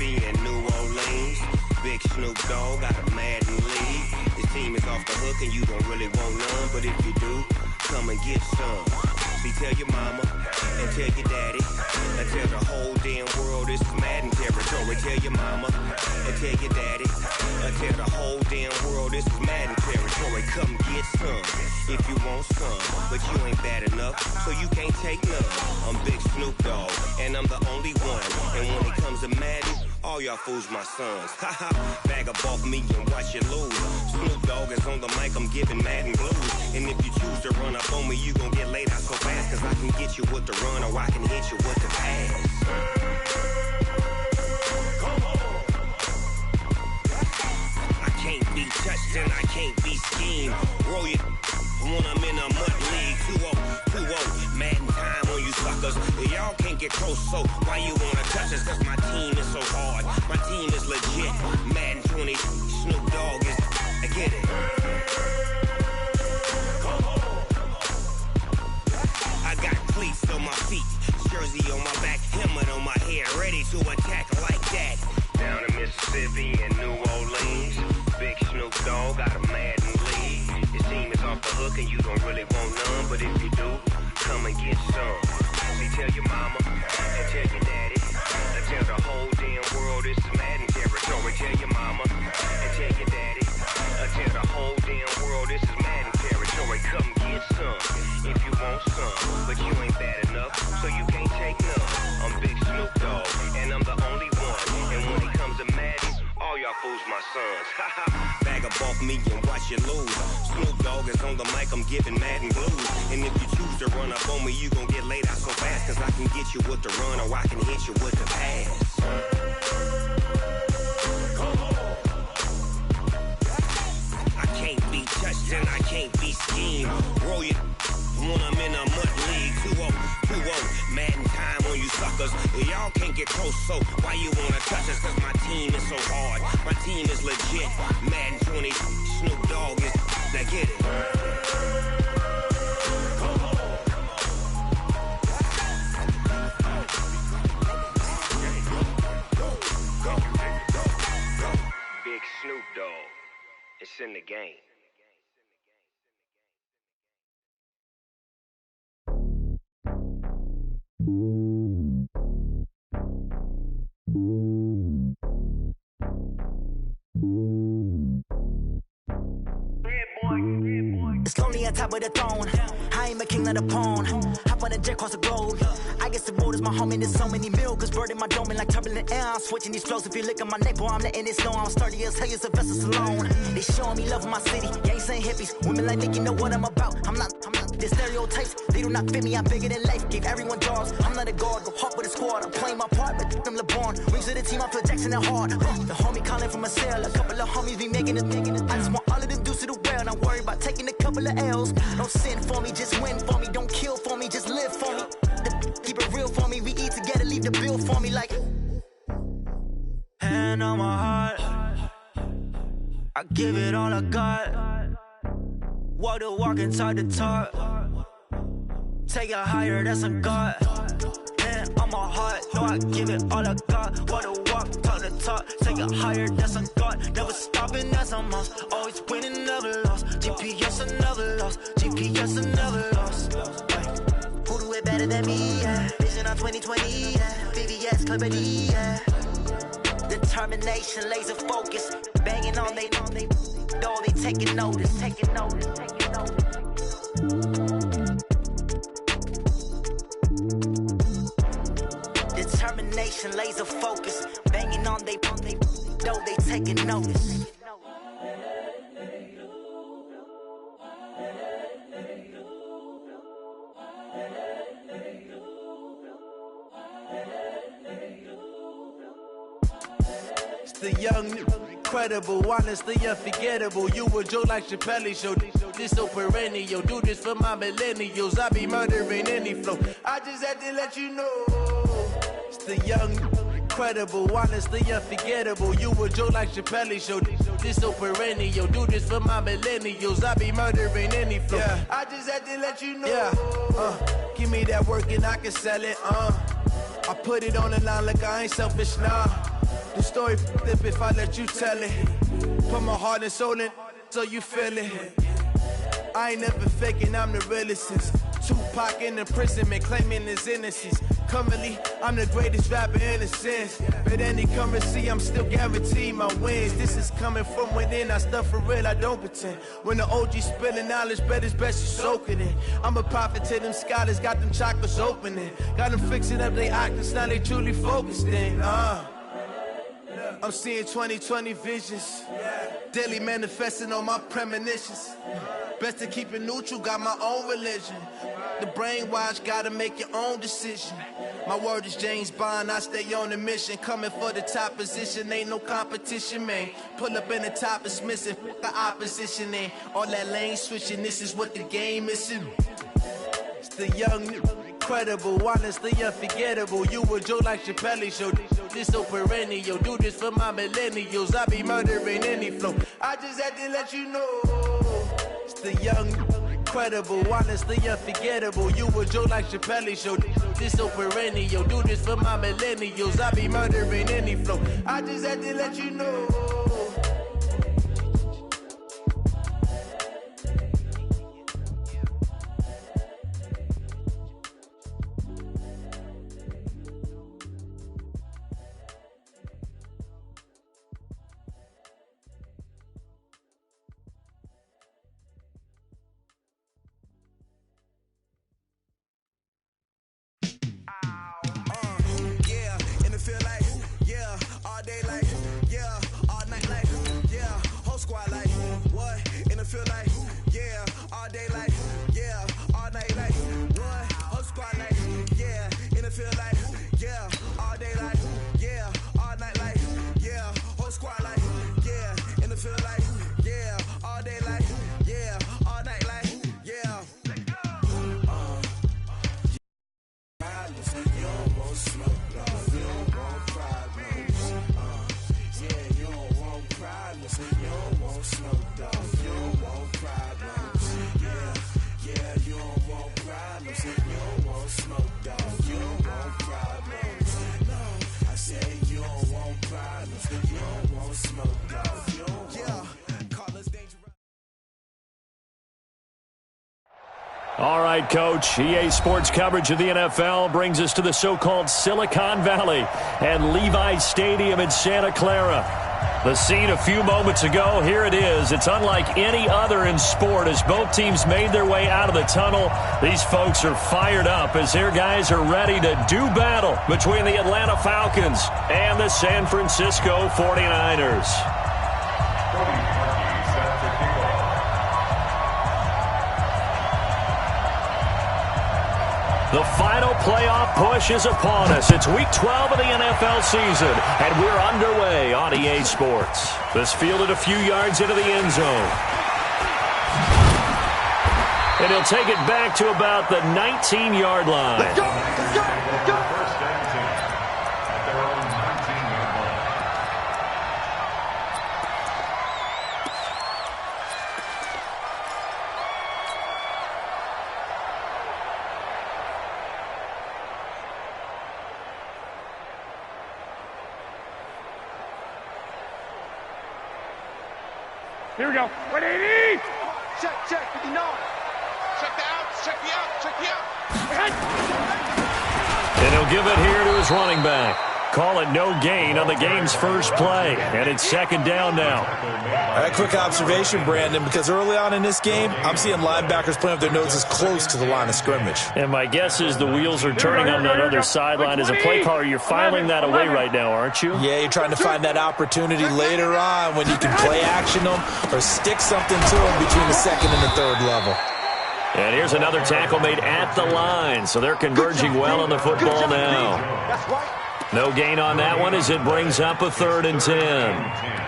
Mississippi and New Orleans. Big Snoop Dogg got a Madden league. His team is off the hook and you don't really want none, but if you do, come and get some. See, tell your mama and tell your daddy and tell the whole damn world this is Madden territory. Tell your mama and tell your daddy and tell the whole damn world this is Madden territory. Come get some if you want some, but you ain't bad enough, so you can't take none. I'm Big Snoop Dogg and I'm the only one, and when it comes to Madden, all y'all fools my sons. Haha, bag up off me and watch you lose. Snoop Dogg is on the mic, I'm giving Madden blues. And if you choose to run up on me, you gon' get laid out so fast, cause I can get you with the run or I can hit you with the pass. I can't be touched and I can't be schemed. Roll you when I'm in a mud league. 2-0, Madden time on you suckers. Y'all can't get close, so why you wanna touch us? Cause my team is so hard, my team is legit. Madden 20, Snoop Dogg is, I get it. I got cleats on my feet, jersey on my back, helmet on my head, ready to attack like that. Down in Mississippi and New Orleans, Big Snoop Dogg got a Madden league. His team is off the hook and you don't really want none, but if you do, come and get some. See, tell your mama and tell your daddy and tell the whole damn world this is Madden territory. Tell your mama and tell your daddy and tell the whole damn world this is Madden territory. Come get some if you want some, but you ain't bad enough, so you can't take none. I'm Big Snoop Dogg and I'm the only one, and when it comes to Madden, all y'all fools my sons. Bag up off me and watch you lose. Snoop Dogg is on the mic, I'm giving Madden blues. And if you choose to run up on me, you gon' get laid out so fast, cause I can get you with the run or I can hit you with the pass. I can't be touched and I can't be schemed. Roll you when I'm in a mud league. 2-0, Madden time on you suckers. Y'all can't get close, so why you wanna touch us? Cause my team is so hard, my team is legit. Madden 20, Snoop Dogg is, now get it. Big Snoop Dogg, it's in the game. It's lonely on top of the throne. I ain't a king of the pawn. Hop on a jet across the globe. I guess the road is my home and there's so many milkers burning my dome like turbulent air. I'm switching these flows. If you look at my neck, boy, I'm letting it slow. I'm sturdy as hell, it's a vessel Salone. They showing me love in my city. Gang saying hippies. Women like Nick, you know what I'm about. I'm not. The stereotypes, they do not fit me. I'm bigger than life. Gave everyone jobs. I'm not a guard. Go hard with a squad. I'm playing my part, but I'm LeBron. Rings to the team, I feel Jackson and hard. The homie calling from a cell. A couple of homies be making it. I just want all of them dudes to the well. Not worry about taking a couple of L's. Don't sin for me, just win for me. Don't kill for me, just live for me. Keep it real for me. We eat together, leave the bill for me like. Hand on my heart, I give it all I got. Walk the walk and talk the talk. Take it higher, that's a God. Hand on my heart, no, I give it all I got. Walk the walk, talk the talk. Take it higher, that's a God. Never stopping, that's a must. Always winning, never lost. GPS, I never lost. GPS, I never lost. Who do it better than me? Yeah. Vision on 2020. Yeah. VVS, Clarity. Yeah. Determination, laser focus. Banging on they door, they taking notice. Taking notice. Taking notice. Determination, laser focus. Banging on they door, they taking notice. The young, incredible, honestly unforgettable. You a joke like Chappelle Show. This so perennial. Do this for my millennials. I be murdering any flow. I just had to let you know. It's the young, incredible, honestly unforgettable. You a joke like Chappelle Show. This so perennial. Do this for my millennials. I be murdering any flow. Yeah. I just had to let you know. Yeah. Give me that work and I can sell it. I put it on the line like I ain't selfish, nah. The story if I let you tell it. Put my heart and soul in so you feel it. I ain't never faking, I'm the realest since Tupac in imprisonment, claiming his innocence. Currently, I'm the greatest rapper in a sense. But any currency, I'm still guaranteed my wins. This is coming from within, I stuff for real, I don't pretend. When the OG spilling knowledge, bet it's best you soak it in. I'm a prophet to them scholars, got them chakras opening. Got them fixing up their octaves, now they truly focused in. I'm seeing 2020 visions. Daily manifesting on my premonitions. Best to keep it neutral, got my own religion. The brainwash, gotta make your own decision. My word is James Bond, I stay on a mission. Coming for the top position, ain't no competition, man. Pull up in the top, it's missing, the opposition, and all that lane switching, this is what the game is. It's the young, incredible, honestly unforgettable. You a joke like Chappelle show, this so perennial. Do this for my millennials, I be murdering any flow. I just had to let you know. It's the young, incredible, honestly unforgettable. You a joke like Chappelle show, this so perennial. Do this for my millennials, I be murdering any flow. I just had to let you know. All right, Coach. EA Sports coverage of the NFL brings us to the so-called Silicon Valley and Levi's Stadium in Santa Clara. The scene a few moments ago, here it is. It's unlike any other in sport as both teams made their way out of the tunnel. These folks are fired up as their guys are ready to do battle between the Atlanta Falcons and the San Francisco 49ers. The final playoff push is upon us. It's Week 12 of the NFL season, and we're underway on EA Sports. This fielded a few yards into the end zone. And he'll take it back to about the 19-yard line. Let's go, let's go, let's go. First and 10 at their own 19-yard line. Here we go. 180. Check, 59. Check the out. And he'll give it here to his running back. Call it no gain on the game's first play. And it's second down now. A quick observation, Brandon, because early on in this game, I'm seeing linebackers playing with their noses close to the line of scrimmage. And my guess is the wheels are turning on that other sideline. As a play caller, you're filing that away right now, aren't you? Yeah, you're trying to find that opportunity later on when you can play action them or stick something to them between the second and the third level. And here's another tackle made at the line, so they're converging well on the football now. No gain on that one as it brings up a 3rd and 10.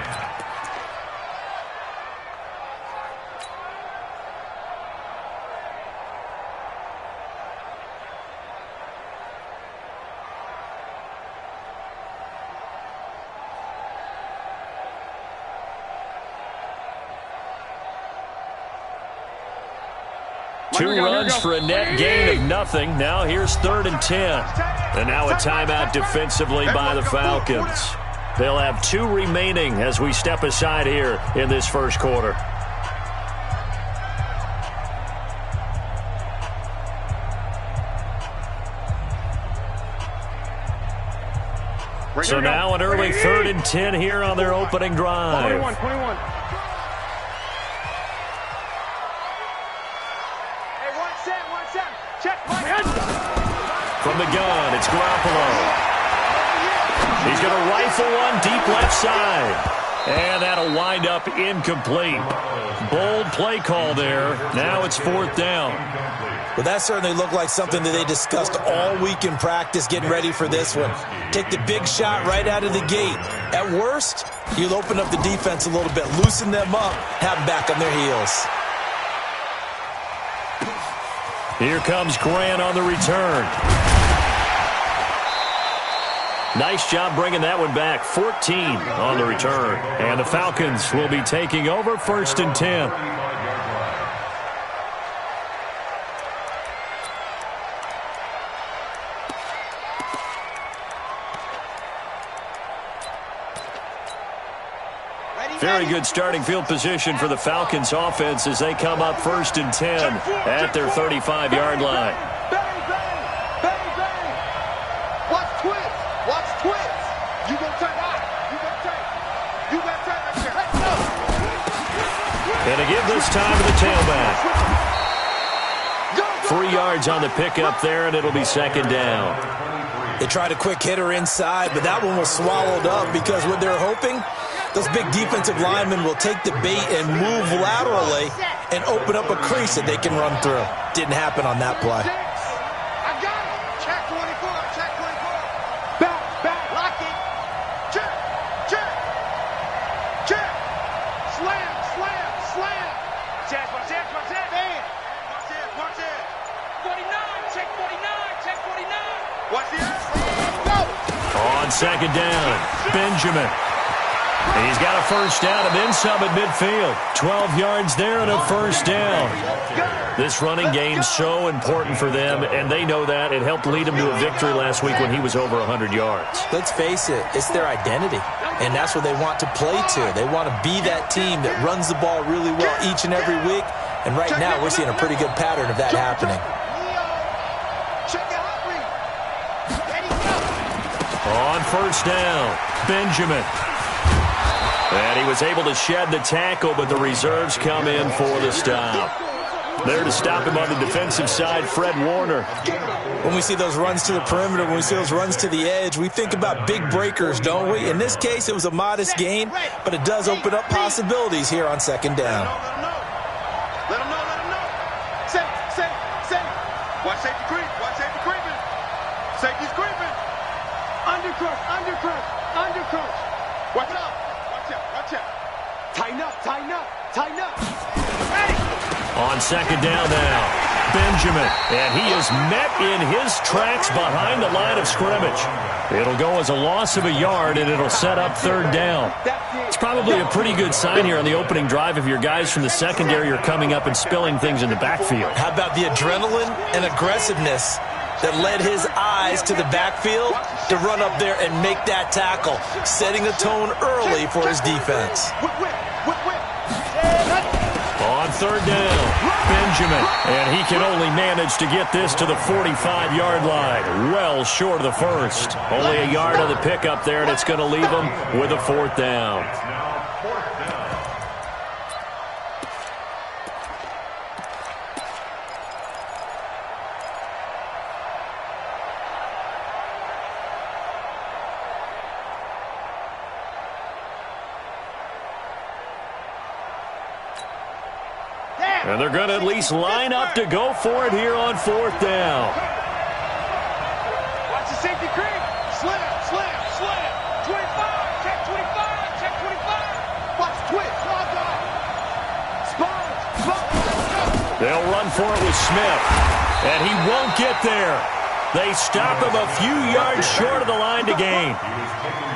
Two runs for a net gain of nothing. Now here's 3rd and 10. And now a timeout defensively by the Falcons. They'll have 2 remaining as we step aside here in this first quarter. So now an early 3rd and 10 here on their opening drive. 21. Hey, one set. Check. From the gun, it's Garoppolo. He's going to rifle one deep left side. And that'll wind up incomplete. Bold play call there. Now it's 4th down. Well, that certainly looked like something that they discussed all week in practice getting ready for this one. Take the big shot right out of the gate. At worst, you'll open up the defense a little bit, loosen them up, have them back on their heels. Here comes Grant on the return. Nice job bringing that one back. 14 on the return. And the Falcons will be taking over 1st and 10. Very good starting field position for the Falcons offense as they come up 1st and 10 at their 35-yard line. Bang. Watch twist. You gonna turn out. You gonna turn right here. Let's go. And to give this time to the tailback. 3 yards on the pickup there, and it'll be 2nd down. They tried a quick hitter inside, but that one was swallowed up because what they're hoping, those big defensive linemen will take the bait and move laterally and open up a crease that they can run through. Didn't happen on that play. I got it. Check 24. Back. Lock it. Check. Slam. Check. Man. Punch it. 49. Check 49. Watch this. Go. On 2nd down, Benjamin. He's got a 1st down and then some at midfield. 12 yards there and a 1st down. This running game's so important for them, and they know that. It helped lead them to a victory last week when he was over 100 yards. Let's face it, it's their identity, and that's what they want to play to. They want to be that team that runs the ball really well each and every week, and right now we're seeing a pretty good pattern of that happening. On 1st down, Benjamin. And he was able to shed the tackle, but the reserves come in for the stop. There to stop him on the defensive side, Fred Warner. When we see those runs to the perimeter, when we see those runs to the edge, we think about big breakers, don't we? In this case, it was a modest gain, but it does open up possibilities here on 2nd down. Let him know. Safe. Watch safety creeping. Safety's creeping. Undercrush. Watch out. Tighten up. Ready. On 2nd down now, Benjamin. And he is met in his tracks behind the line of scrimmage. It'll go as a loss of a yard, and it'll set up 3rd down. It's probably a pretty good sign here on the opening drive if your guys from the secondary are coming up and spilling things in the backfield. How about the adrenaline and aggressiveness that led his eyes to the backfield to run up there and make that tackle, setting the tone early for his defense. On 3rd down, Benjamin, and he can only manage to get this to the 45-yard line, well short of the 1st. Only a yard on the pickup there, and it's going to leave him with a 4th down. And they're going to at least line up to go for it here on 4th down. Watch the safety creep. Slam. 25. Check 25. Watch twist. Spot. They'll run for it with Smith. And he won't get there. They stop him a few yards short of the line to gain.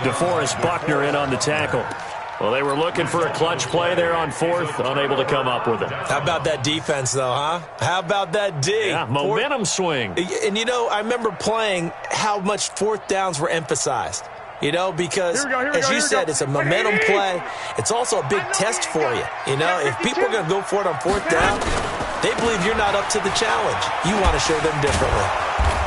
DeForest Buckner in on the tackle. Well, they were looking for a clutch play there on 4th, unable to come up with it. How about that defense, though, huh? How about that D? Yeah, momentum swing. And, you know, I remember playing how much 4th downs were emphasized. You know, because, as you said, it's a momentum play. It's also a big test for you. You know, if people are going to go for it on fourth down, they believe you're not up to the challenge. You want to show them differently.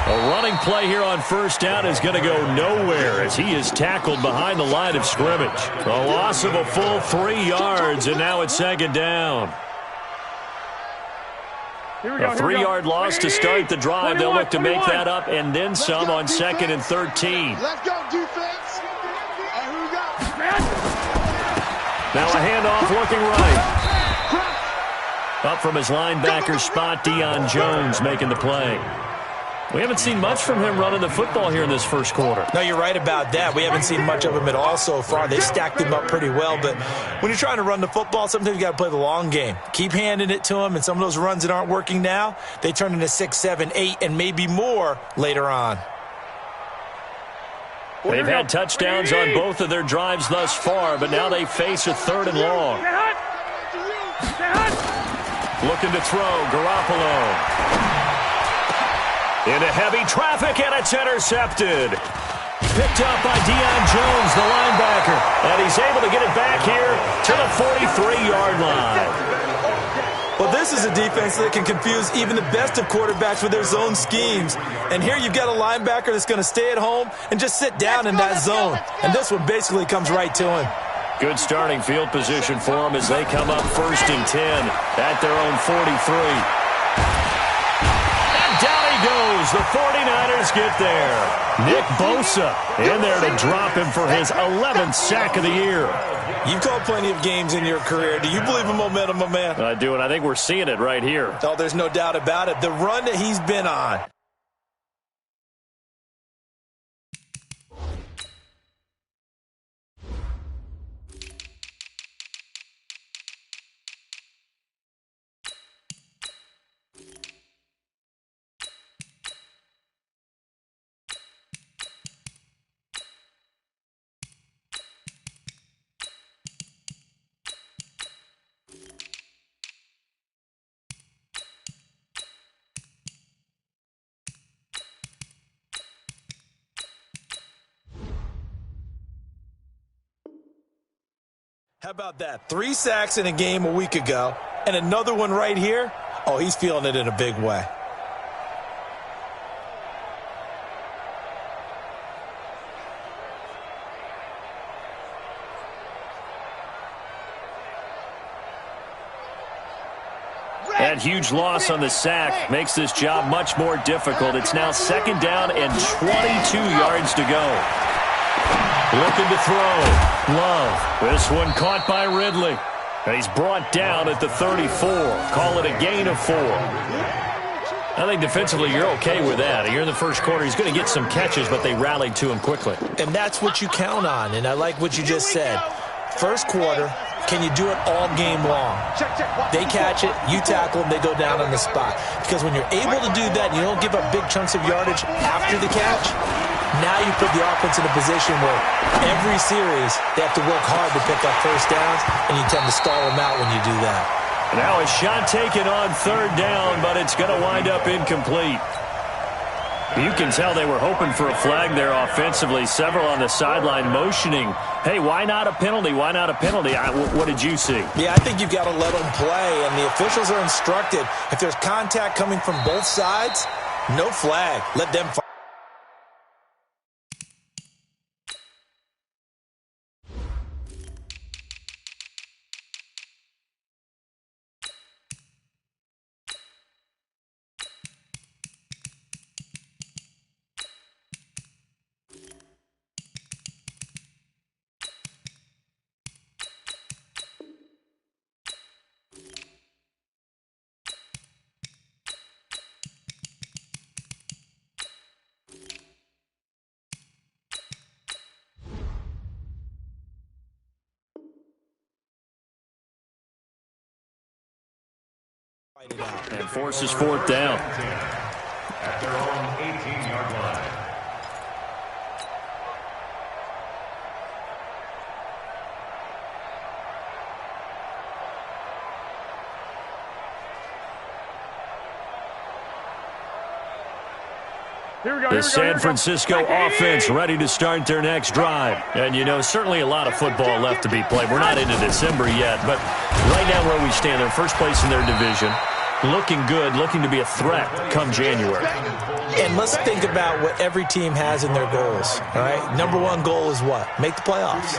A running play here on first down is going to go nowhere as he is tackled behind the line of scrimmage. A loss of a full 3 yards, and now it's second down. A 3-yard loss to start the drive. They'll look to make that up and then some on second and 13. Let's go, defense. Now a handoff looking right. Up from his linebacker spot, Deion Jones making the play. We haven't seen much from him running the football here in this first quarter. No, you're right about that. We haven't seen much of him at all so far. They stacked him up pretty well, but when you're trying to run the football, sometimes you got to play the long game. Keep handing it to him, and some of those runs that aren't working now, they turn into 6, 7, 8, and maybe more later on. They've had touchdowns on both of their drives thus far, but now they face a 3rd and long. Looking to throw, Garoppolo. Into heavy traffic, and it's intercepted. Picked up by Deion Jones, the linebacker. And he's able to get it back here to the 43-yard line. Well, this is a defense that can confuse even the best of quarterbacks with their zone schemes. And here you've got a linebacker that's going to stay at home and just sit down in that zone. And this one basically comes right to him. Good starting field position for them as they come up 1st and 10 at their own 43. And down he goes. The 49ers get there. Nick Bosa in there to drop him for his 11th sack of the year. You've called plenty of games in your career. Do you believe in momentum, my man? I do, and I think we're seeing it right here. Oh, there's no doubt about it. The run that he's been on. How about that? 3 sacks in a game a week ago, and another one right here. Oh, he's feeling it in a big way. That huge loss on the sack makes this job much more difficult. It's now 2nd down and 22 yards to go. Looking to throw. Love. This one caught by Ridley. And he's brought down at the 34. Call it a gain of 4. I think defensively you're okay with that. Here in the first quarter, he's going to get some catches, but they rallied to him quickly. And that's what you count on, and I like what you just said. First quarter, can you do it all game long? They catch it, you tackle them, they go down on the spot. Because when you're able to do that and you don't give up big chunks of yardage after the catch, now you put the offense in a position where every series they have to work hard to pick up first downs, and you tend to stall them out when you do that. Now a shot taken on 3rd down, but it's going to wind up incomplete. You can tell they were hoping for a flag there offensively. Several on the sideline motioning, hey, why not a penalty? Why not a penalty? What did you see? Yeah, I think you've got to let them play, and the officials are instructed. If there's contact coming from both sides, no flag. Let them fight. And forces 4th down. At their own 18-yard line. The San Francisco offense ready to start their next drive. And, you know, certainly a lot of football left to be played. We're not into December yet, but right now where we stand, they're first place in their division. Looking good, looking to be a threat come January. And let's think about what every team has in their goals, all right? Number one goal is what? Make the playoffs.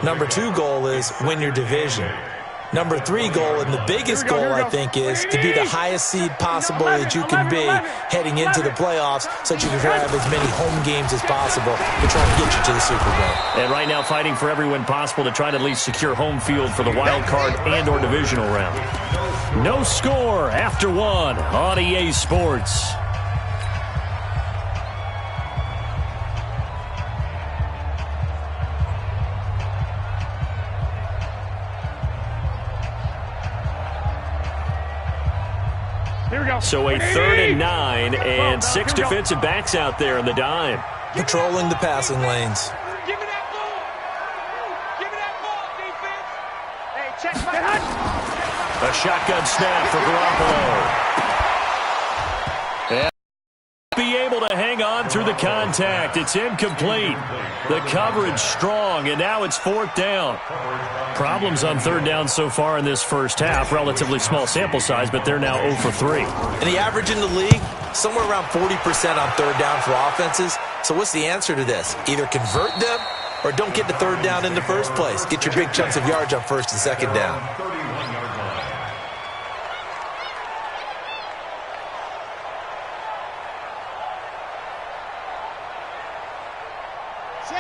Number two goal is win your division. Number three goal, and the biggest goal, I think, is to be the highest seed possible that you can be heading into the playoffs so that you can have as many home games as possible to try to get you to the Super Bowl. And right now fighting for every win possible to try to at least secure home field for the wild card and or divisional round. No score after one on EA Sports. So a 3rd and 9 and 6 defensive backs out there in the dime. Patrolling the passing lanes. Give me that ball. Give me that ball, defense. Hey, check my head. A shotgun snap for Garoppolo. And be able to hang on through the contact. It's incomplete. The coverage strong, and now it's 4th down. Problems on 3rd down so far in this first half. Relatively small sample size, but they're now 0 for 3. And the average in the league, somewhere around 40% on 3rd down for offenses. So what's the answer to this? Either convert them or don't get the 3rd down in the first place. Get your big chunks of yards on 1st and 2nd down.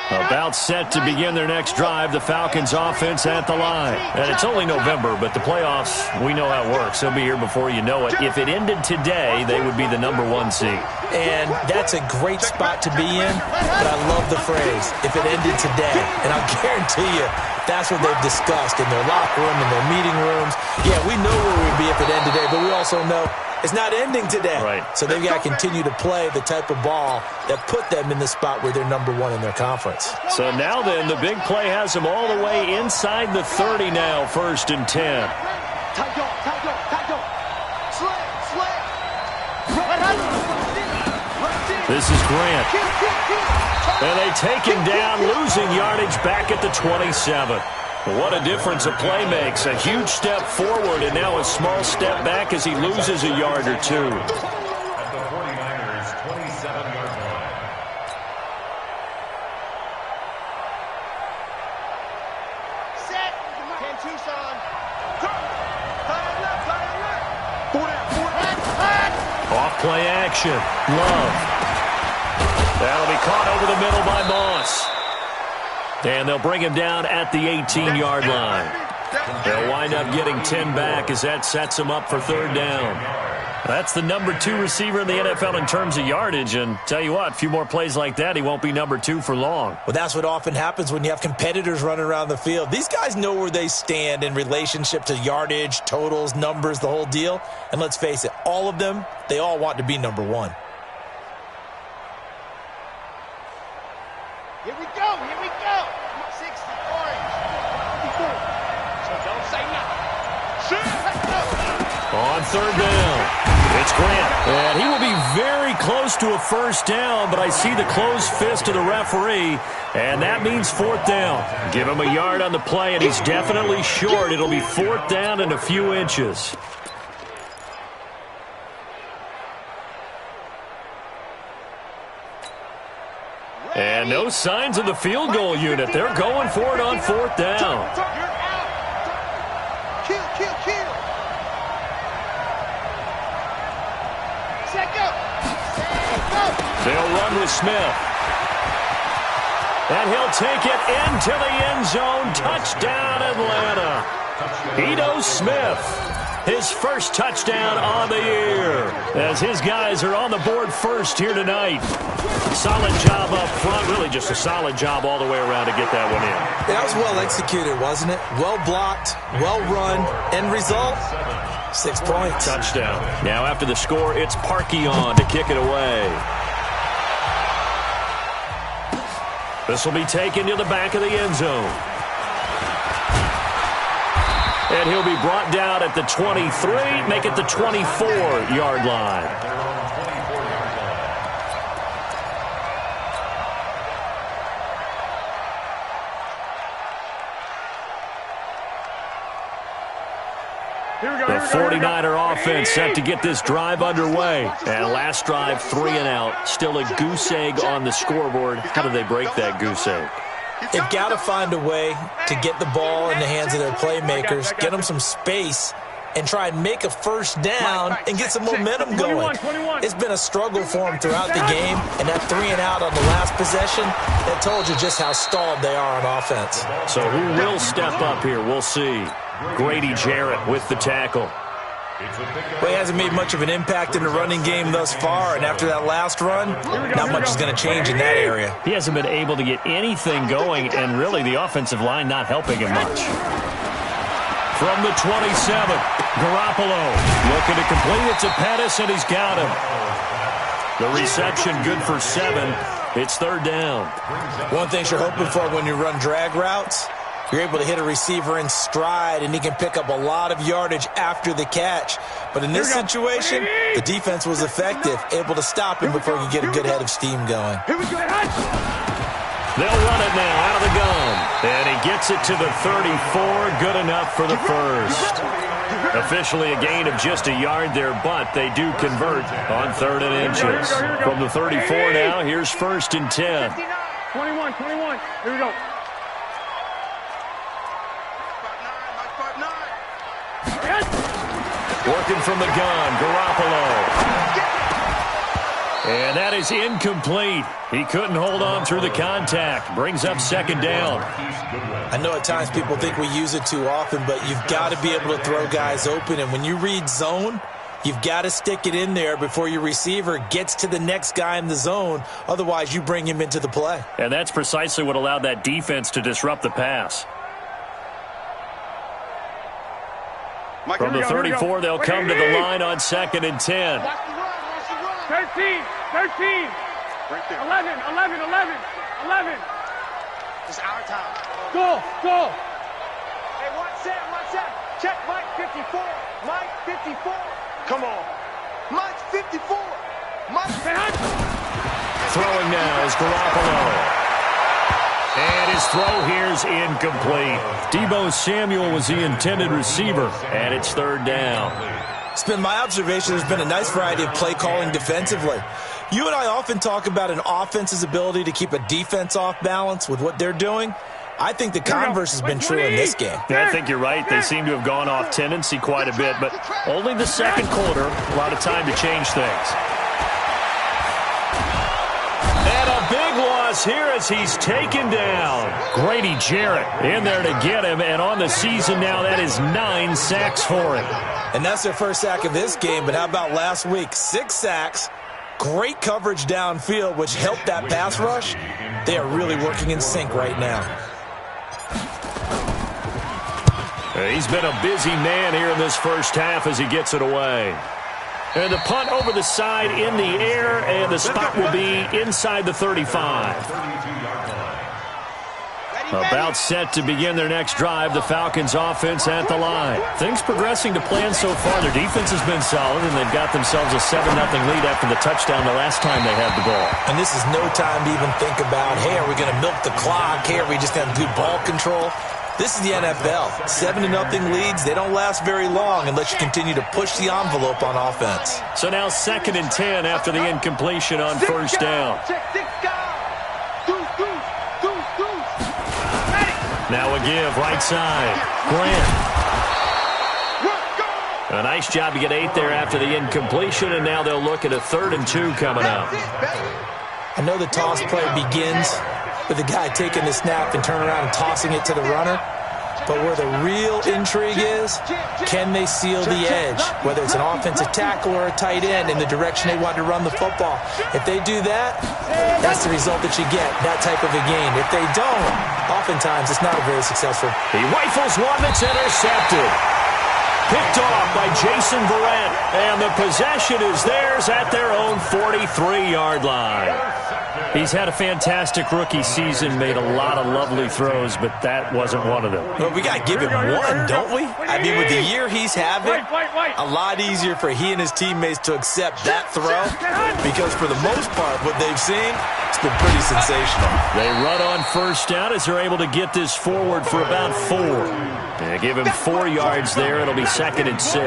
About set to begin their next drive, the Falcons offense at the line. And it's only November, but the playoffs, we know how it works. They'll be here before you know it. If it ended today, they would be the number 1 seed. And that's a great spot to be in, but I love the phrase, if it ended today. And I'll guarantee you, that's what they've discussed in their locker room, in their meeting rooms. Yeah, we know where we'd be if it ended today, but we also know it's not ending today. Right. So they've got to continue to play the type of ball that put them in the spot where they're number 1 in their conference. So now then, the big play has them all the way inside the 30 now, 1st and 10. This is Grant. And they take him down, losing yardage back at the 27. What a difference a play makes. A huge step forward and now a small step back as he loses a yard or two. At the 49ers' 27-yard line. Set. 10 Tucson. Turn left. 4 down. Off play action. Love. That'll be caught over the middle by Moss. And they'll bring him down at the 18-yard line. They'll wind up getting 10 back as that sets him up for 3rd down. That's the number 2 receiver in the NFL in terms of yardage. And tell you what, a few more plays like that, he won't be number 2 for long. Well, that's what often happens when you have competitors running around the field. These guys know where they stand in relationship to yardage, totals, numbers, the whole deal. And let's face it, all of them, they all want to be number 1. Here we go. 60, orange. So don't say nothing. On 3rd down, it's Grant. And he will be very close to a 1st down, but I see the closed fist of the referee, and that means 4th down. Give him a yard on the play, and he's definitely short. It'll be 4th down and a few inches. And no signs of the field goal unit. They're going for it on 4th down. You're out. Kill. Set, go. They'll run with Smith. And he'll take it into the end zone. Touchdown, Atlanta. Ito Smith. His first touchdown on the year as his guys are on the board first here tonight. Solid job up front. Really just a solid job all the way around to get that one in. That was well executed, wasn't it? Well blocked, well run. End result, 6 points. Touchdown. Now after the score, it's Parkey on to kick it away. This will be taken to the back of the end zone. And he'll be brought down at the 23, make it the 24-yard line. The 49er offense set to get this drive underway. And last drive, 3 and out. Still a goose egg on the scoreboard. How do they break that goose egg? They've got to find a way to get the ball in the hands of their playmakers, get them some space, and try and make a first down and get some momentum going. It's been a struggle for them throughout the game, and that 3 and out on the last possession, that told you just how stalled they are on offense. So who will step up here? We'll see. Grady Jarrett with the tackle. Well, he hasn't made much of an impact in the running game thus far, and after that last run, not much is going to change in that area. He hasn't been able to get anything going, and really the offensive line not helping him much. From the 27, Garoppolo looking to complete it to Pettis, and he's got him. The reception good for 7. It's third down. One thing you're hoping for when you run drag routes, you're able to hit a receiver in stride, and he can pick up a lot of yardage after the catch. But in this situation, the defense was effective, able to stop him before he could get a good head of steam going. They'll run it now out of the gun. And he gets it to the 34. Good enough for the first. Officially a gain of just a yard there, but they do convert on 3rd and inches. From the 34 now, here's 1st and 10. 21. Here we go. Working from the gun, Garoppolo. And that is incomplete. He couldn't hold on through the contact. Brings up 2nd down. I know at times people think we use it too often, but you've got to be able to throw guys open. And when you read zone, you've got to stick it in there before your receiver gets to the next guy in the zone. Otherwise, you bring him into the play. And that's precisely what allowed that defense to disrupt the pass. From the 34, they'll come to the line on 2nd and 10. 13. 11. It's our time. Go. Hey, watch that. Check Mike 54. Mike 54. Come on. Mike 54. Mike. Throwing now is Garoppolo. And his throw here's incomplete. Deebo Samuel was the intended receiver, and it's 3rd down. It's been my observation there's been a nice variety of play calling defensively. You and I often talk about an offense's ability to keep a defense off balance with what they're doing. I think the converse has been true in this game. Yeah, I think you're right. They seem to have gone off tendency quite a bit, but only the 2nd quarter, a lot of time to change things. And a big loss here as he's taken down. Grady Jarrett in there to get him, and on the season now, that is 9 sacks for him. And that's their first sack of this game, but how about last week? 6 sacks, great coverage downfield, which helped that pass rush. They are really working in sync right now. He's been a busy man here in this first half as he gets it away. And the punt over the side in the air, and the spot will be inside the 35. About set to begin their next drive, the Falcons offense at the line. Things progressing to plan so far. Their defense has been solid, and they've got themselves a 7-0 lead after the touchdown the last time they had the ball. And this is no time to even think about, hey, are we going to milk the clock? Hey, are we just going to have good ball control? This is the NFL. 7-0 leads, they don't last very long unless you continue to push the envelope on offense. So now 2nd and 10 after the incompletion on 1st down. Now a give, right side. Grant. A nice job to get 8 there after the incompletion, and now they'll look at a 3rd and 2 coming up. I know the toss play begins with the guy taking the snap and turning around and tossing it to the runner. But where the real intrigue is, can they seal the edge? Whether it's an offensive tackle or a tight end in the direction they want to run the football. If they do that, that's the result that you get, that type of a gain. If they don't, oftentimes it's not a very successful. He rifles one that's intercepted. Picked off by Jason Verrett, and the possession is theirs at their own 43-yard line. He's had a fantastic rookie season, made a lot of lovely throws, but that wasn't one of them. Well, we got to give him one, don't we? I mean, with the year he's having, a lot easier for he and his teammates to accept that throw, because for the most part, what they've seen, it's been pretty sensational. They run on 1st down as they're able to get this forward for about 4. They give him 4 yards there. It'll be 2nd 2nd and 6. 4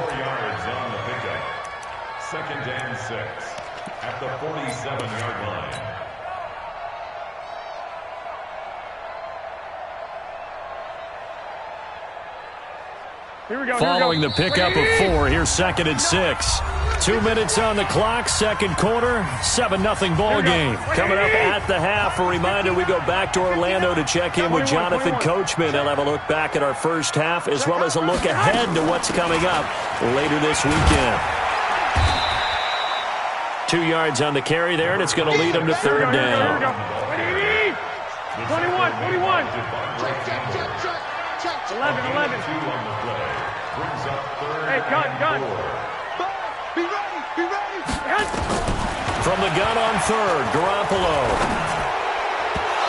yards on the pickup. 2nd and 6 at the 47-yard line. Following the pickup of 4, here's 2nd and 6. 2 minutes on the clock, second quarter, 7-0 ball game. Coming up at the half, a reminder we go back to Orlando to check in with Jonathan Coachman. He'll have a look back at our first half as well as a look ahead to what's coming up later this weekend. 2 yards on the carry there, and it's going to lead them to 3rd down. 21. 11. Hey, gun. Be ready. From the gun on 3rd, Garoppolo.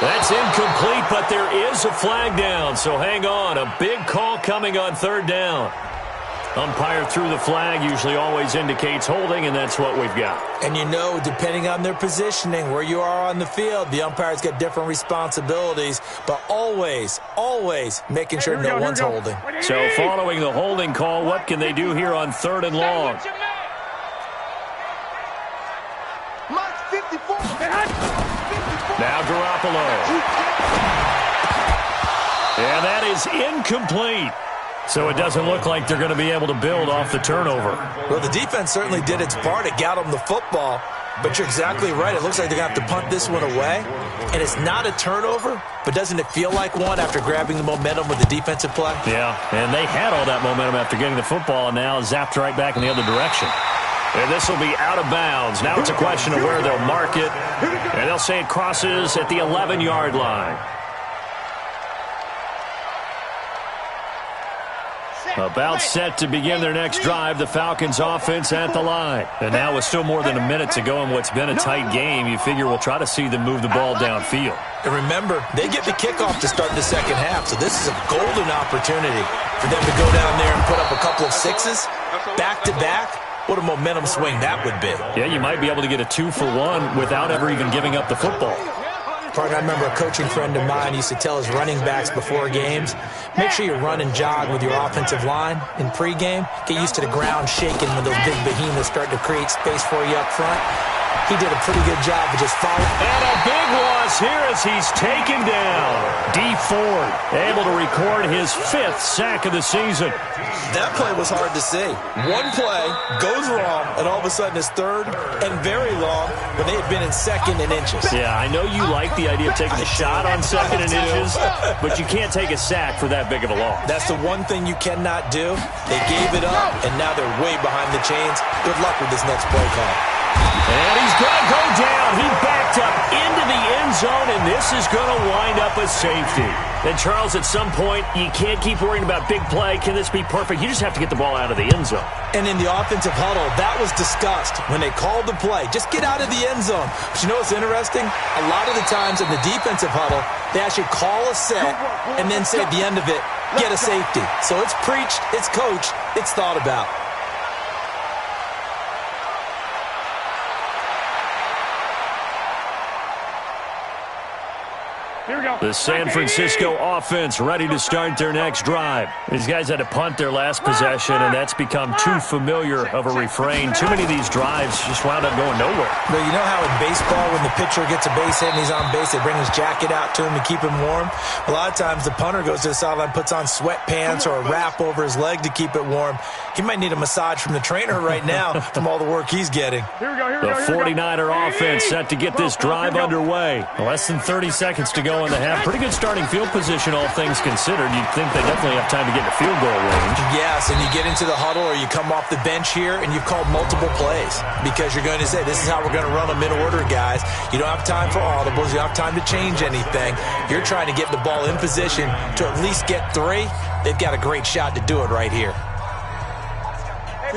That's incomplete, but there is a flag down, so hang on. A big call coming on 3rd down. Umpire threw the flag, usually always indicates holding, and that's what we've got. And you know, depending on their positioning, where you are on the field, the umpires get different responsibilities, but always making sure no one's holding. So following the holding call, what can they do here on 3rd and long? Now Garoppolo. And that is incomplete. So it doesn't look like they're going to be able to build off the turnover. Well, the defense certainly did its part. It got them the football. But you're exactly right. It looks like they're going to have to punt this one away. And it's not a turnover, but doesn't it feel like one after grabbing the momentum with the defensive play? Yeah, and they had all that momentum after getting the football and now zapped right back in the other direction. And this will be out of bounds. Now it's a question of where they'll mark it. And they'll say it crosses at the 11-yard line. About set to begin their next drive, the Falcons offense at the line. And now with still more than a minute to go in what's been a tight game, you figure we'll try to see them move the ball downfield. And remember, they get the kickoff to start the second half, so this is a golden opportunity for them to go down there and put up a couple of sixes back-to-back. What a momentum swing that would be. Yeah, you might be able to get a 2-for-1 without ever even giving up the football. Partner, I remember a coaching friend of mine used to tell his running backs before games, make sure you run and jog with your offensive line in pregame. Get used to the ground shaking when those big behemoths start to create space for you up front. He did a pretty good job of just following. And a big loss here as he's taken down. Dee Ford able to record his 5th sack of the season. That play was hard to see. One play goes wrong, and all of a sudden it's 3rd and very long when they had been in 2nd and inches. Yeah, I know you like the idea of taking a shot on 2nd and inches, but you can't take a sack for that big of a loss. That's the one thing you cannot do. They gave it up, and now they're way behind the chains. Good luck with this next play call. And he's going to go down. He backed up into the end zone, and this is going to wind up a safety. And, Charles, at some point, you can't keep worrying about big play. Can this be perfect? You just have to get the ball out of the end zone. And in the offensive huddle, that was discussed when they called the play. Just get out of the end zone. But you know what's interesting? A lot of the times in the defensive huddle, they actually call a set and then say at the end of it, get a safety. So it's preached, it's coached, it's thought about. The San Francisco offense ready to start their next drive. These guys had to punt their last possession, and that's become too familiar of a refrain. Too many of these drives just wound up going nowhere. But you know how in baseball, when the pitcher gets a base hit and he's on base, they bring his jacket out to him to keep him warm? A lot of times the punter goes to the sideline, puts on sweatpants or a wrap over his leg to keep it warm. He might need a massage from the trainer right now from all the work he's getting. The 49er offense set to get this drive underway. Less than 30 seconds to go in the half. Pretty good starting field position, all things considered. You'd think they definitely have time to get in the field goal range. Yes, and you get into the huddle or you come off the bench here and you've called multiple plays because you're going to say, this is how we're going to run them in order, guys. You don't have time for audibles. You don't have time to change anything. You're trying to get the ball in position to at least get 3. They've got a great shot to do it right here.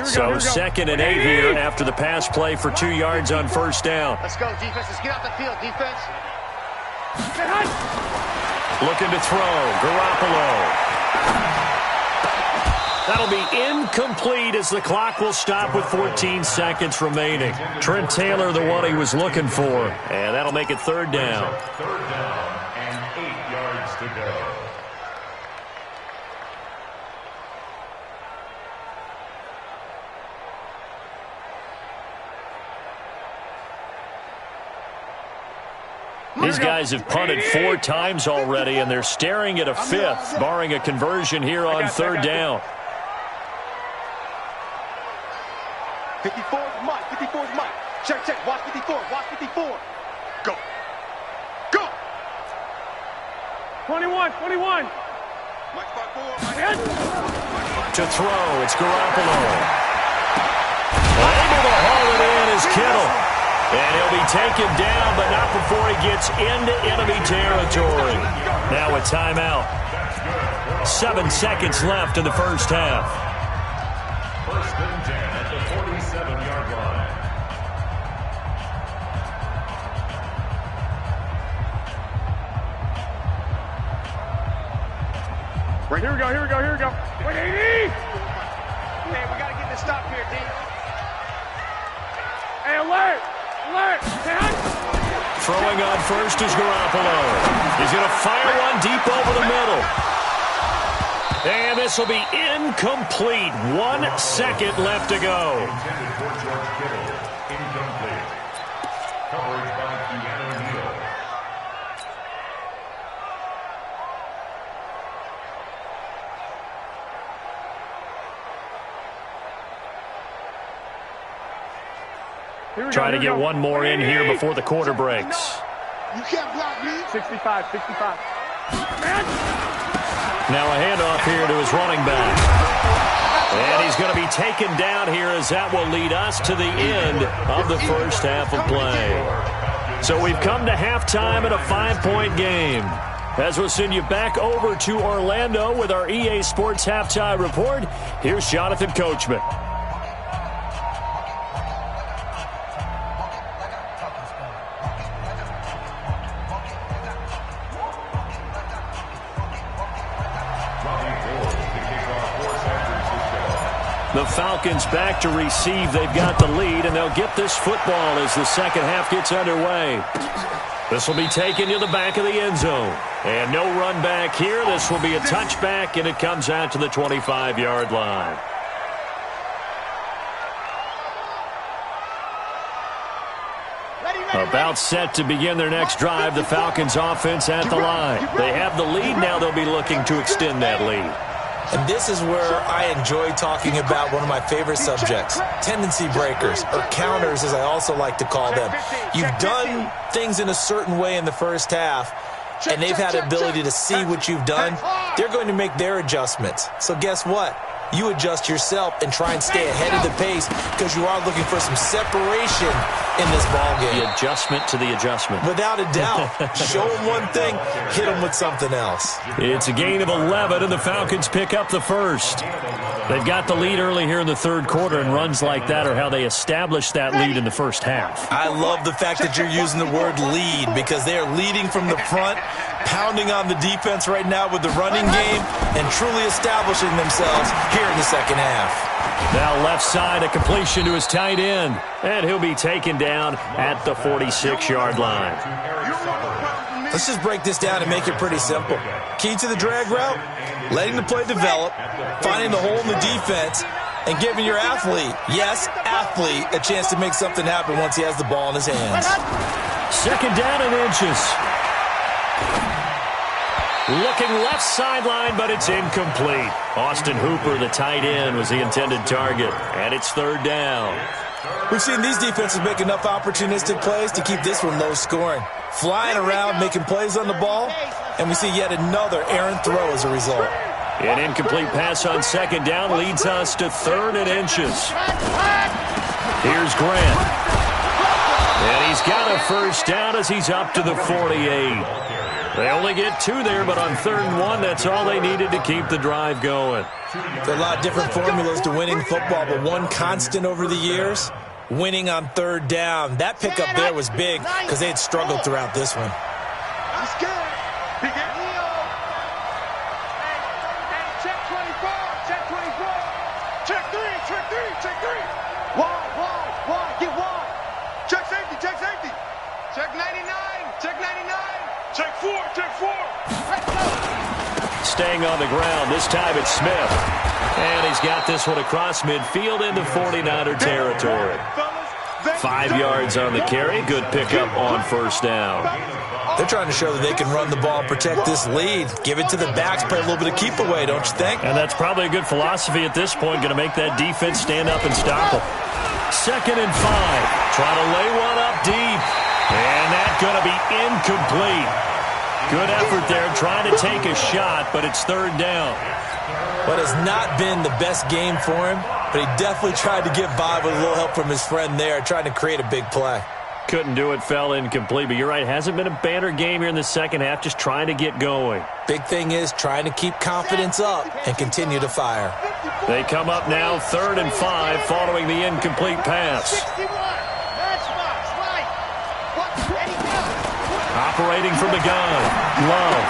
So 2nd and 8 here after the pass play for 2 yards on first down. Let's go, defense. Let's get out the field, defense. Looking to throw, Garoppolo. That'll be incomplete as the clock will stop with 14 seconds remaining. Trent Taylor, the one he was looking for. And that'll make it 3rd down. 3rd down and 8 yards to go. These guys have punted 4 times already, and they're staring at a 5th, barring a conversion here on 3rd down. 54 is Mike. 54 is Mike. Check, check. Watch 54. Watch 54. Go. Go. 21. 21. Mike spot 4. To throw, it's Garoppolo. Able to haul it in is Kittle. And he'll be taken down, but not before he gets into enemy territory. Now a timeout. 7 seconds left in the first half. 1st and 10 at the 47-yard line. Right, here we go, here we go, here we go. Wait, 80! Man, we got to get this stop here, D. Hey, alert! Alert! 10! Throwing on first is Garoppolo. He's going to fire one deep over the middle. And this will be incomplete. 1 second left to go. Intended for George Kittle. Incomplete. Coverage by Keanu Neal. Trying to get one more in here before the quarter breaks. You can't block me. 65, 65. Now a handoff here to his running back. And he's going to be taken down here as that will lead us to the end of the first half of play. So we've come to halftime in a 5-point game. As we'll send you back over to Orlando with our EA Sports Halftime Report, here's Jonathan Coachman. The Falcons back to receive. They've got the lead, and they'll get this football as the second half gets underway. This will be taken to the back of the end zone. And no run back here. This will be a touchback, and it comes out to the 25-yard line. About set to begin their next drive, the Falcons offense at the line. They have the lead. Now they'll be looking to extend that lead. And this is where I enjoy talking about one of my favorite subjects, tendency breakers, or counters as I also like to call them. You've done things in a certain way in the first half, and they've had the ability to see what you've done. They're going to make their adjustments. So guess what? You adjust yourself and try and stay ahead of the pace because you are looking for some separation in this ball game. The adjustment to the adjustment. Without a doubt. Show them one thing, hit them with something else. It's a gain of 11, and the Falcons pick up the first. They've got the lead early here in the third quarter, and runs like that are how they establish that lead in the first half. I love the fact that you're using the word lead because they are leading from the front, pounding on the defense right now with the running game, and truly establishing themselves here in the second half. Now left side, a completion to his tight end, and he'll be taken down at the 46-yard line. Let's just break this down and make it pretty simple. Key to the drag route, letting the play develop, finding the hole in the defense, and giving your athlete, yes, athlete, a chance to make something happen once he has the ball in his hands. Second down and inches. Looking left sideline, but it's incomplete. Austin Hooper, the tight end, was the intended target, and it's third down. We've seen these defenses make enough opportunistic plays to keep this one low scoring. Flying around, making plays on the ball, and we see yet another errant throw as a result. An incomplete pass on second down leads us to third and inches. Here's Grant. And he's got a first down as he's up to the 48. They only get 2 there, but on 3rd and 1, that's all they needed to keep the drive going. There are a lot of different formulas to winning football, but one constant over the years, winning on 3rd down. That pickup there was big because they had struggled throughout this one. I'm scared. Big Ed. Check 24, check 24. Check 3, check 3, check 3. Wide, get wide. Check safety, check safety. Check 99, check 99. Check 4, check 4. Staying on the ground, this time it's Smith. And he's got this one across midfield into 49er territory. 5 yards on the carry. Good pickup on first down. They're trying to show that they can run the ball, protect this lead. Give it to the backs, play a little bit of keep away, don't you think? And that's probably a good philosophy at this point, going to make that defense stand up and stop them. 2nd and 5. Trying to lay one up deep. And that's going to be incomplete. Good effort there, trying to take a shot, but it's 3rd down. But it's not been the best game for him, but he definitely tried to get by with a little help from his friend there, trying to create a big play. Couldn't do it, fell incomplete, but you're right, hasn't been a banner game here in the second half, just trying to get going. Big thing is trying to keep confidence up and continue to fire. They come up now 3rd and 5 following the incomplete pass. Operating from the gun, Love.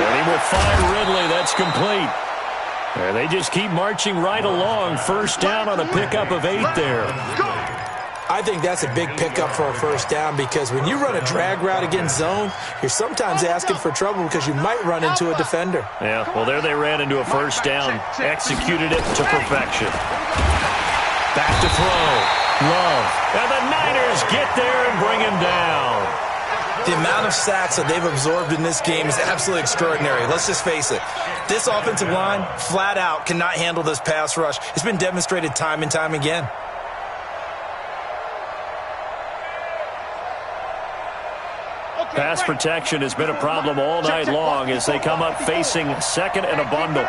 And he will find Ridley. That's complete. And they just keep marching right along. 1st down on a pickup of 8 there. I think that's a big pickup for a 1st down because when you run a drag route against zone, you're sometimes asking for trouble because you might run into a defender. Yeah, well, there they ran into a 1st down. Executed it to perfection. Back to throw. Love. And the Niners get there and bring him down. The amount of sacks that they've absorbed in this game is absolutely extraordinary. Let's just face it. This offensive line, flat out, cannot handle this pass rush. It's been demonstrated time and time again. Pass protection has been a problem all night long as they come up facing 2nd and a bundle.